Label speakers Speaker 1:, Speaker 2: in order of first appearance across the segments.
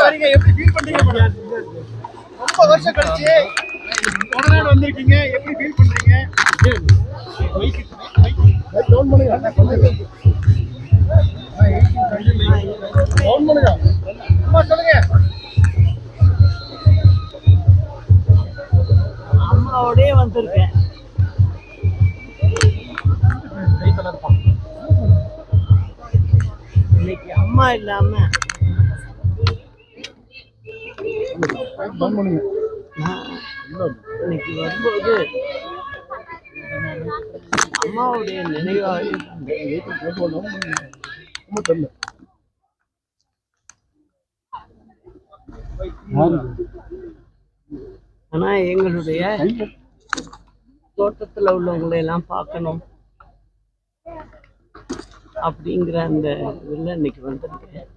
Speaker 1: வரீங்க, எப்படி ஃபீல் பண்றீங்க மேடம்? ரொம்ப வருஷம் கழிச்சு கொடநாடு வந்திருக்கீங்க, எப்படி ஃபீல் பண்றீங்க? டவுன் பண்ணுங்க. அம்மா சொல்லுங்க.
Speaker 2: அம்மாவோடய வந்திருக்கேன். இன்னைக்கு அம்மா இல்லாம இன்னைக்கு வரும்போது அம்மாவுடைய நினைவாக ஆனா எங்களுடைய தோட்டத்துல உள்ளவங்களை எல்லாம் பார்க்கணும் அப்படிங்கிற அந்த இதுல இன்னைக்கு வந்திருக்கேன்.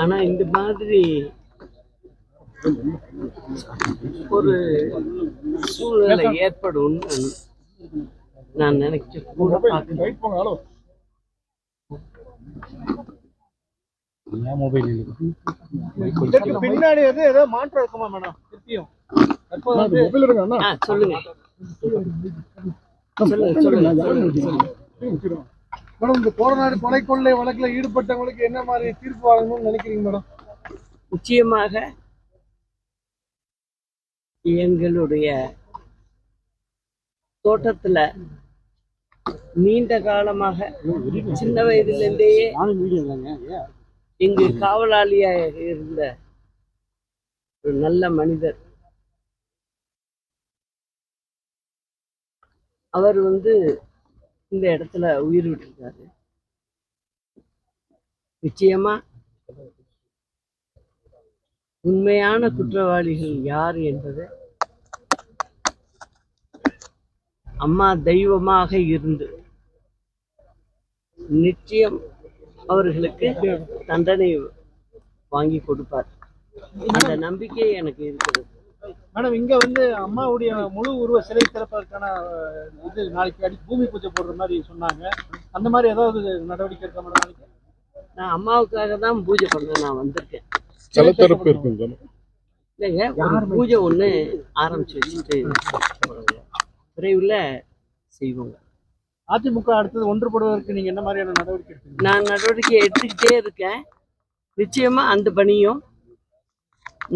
Speaker 2: ஆனா இந்த மாதிரி ஒரு சூழ்நிலை ஏற்படும் நான் நினைச்சு கூட பார்க்கிறேன்.
Speaker 1: பின்னாடி ஏதோ மாற்றம் இருக்குமா மேடம்? திருப்பியும்
Speaker 2: சொல்லுங்க
Speaker 1: மேடம், இந்த கொடநாடு கொலை கொள்ளை வழக்குல ஈடுபட்டவங்களுக்கு என்ன மாதிரி தீர்ப்பு வழங்கணும்னு நினைக்கிறீங்க மேடம்?
Speaker 2: நிச்சயமாக எங்களுடைய தோட்டத்துல நீண்ட காலமாக சின்ன வயதிலிருந்தேயே இங்கு காவலாளியாக இருந்த ஒரு நல்ல மனிதர், அவர் இந்த இடத்துல உயிர் விட்டிருக்காரு. நிச்சயமா உண்மையான குற்றவாளிகள் யார் என்பதை அம்மா தெய்வமாக இருந்து நிச்சயம் அவர்களுக்கு தண்டனை வாங்கி கொடுப்பார். அந்த நம்பிக்கை எனக்கு இருக்கிறது.
Speaker 1: மேடம், இங்க அம்மாவுடைய முழு உருவ சிலை திறப்பதற்கான இது நாளைக்கு பூமி பூஜை போடுற மாதிரி சொன்னாங்க. அந்த மாதிரி ஏதாவது நடவடிக்கை இருக்கா மேடம்? நாளைக்கு
Speaker 2: நான் அம்மாவுக்காக தான் பூஜை பண்ண நான் வந்திருக்கேன். இல்லைங்க, ஒரு பூஜை ஒன்று ஆரம்பிச்சு வச்சுட்டு விரைவில் செய்வோங்க.
Speaker 1: அதிமுக அடுத்தது ஒன்றுபடுவதற்கு நீங்க என்ன மாதிரியான நடவடிக்கை எடுத்தீங்க?
Speaker 2: நான் நடவடிக்கை எடுத்துக்கிட்டே இருக்கேன். நிச்சயமா அந்த பணியும்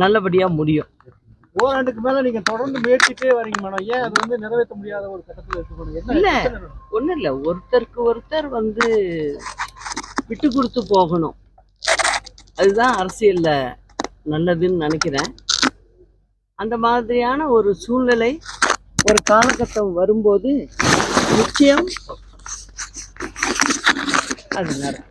Speaker 2: நல்லபடியா முடியும்.
Speaker 1: ஓராண்டுக்கு மேல நீங்க தொடர்ந்து முயற்சிட்டே வரீங்க மேடம். ஏன் அது நிறைவேற்ற முடியாத ஒரு கட்டத்தில் இருக்கு?
Speaker 2: இல்ல, ஒன்றும் இல்லை, ஒருத்தருக்கு ஒருத்தர் விட்டு கொடுத்து போகணும். அதுதான் அரசியல்ல நல்லதுன்னு நினைக்கிறேன். அந்த மாதிரியான ஒரு சூழ்நிலை ஒரு காலகட்டம் வரும்போது நிச்சயம் அது நடக்கும்.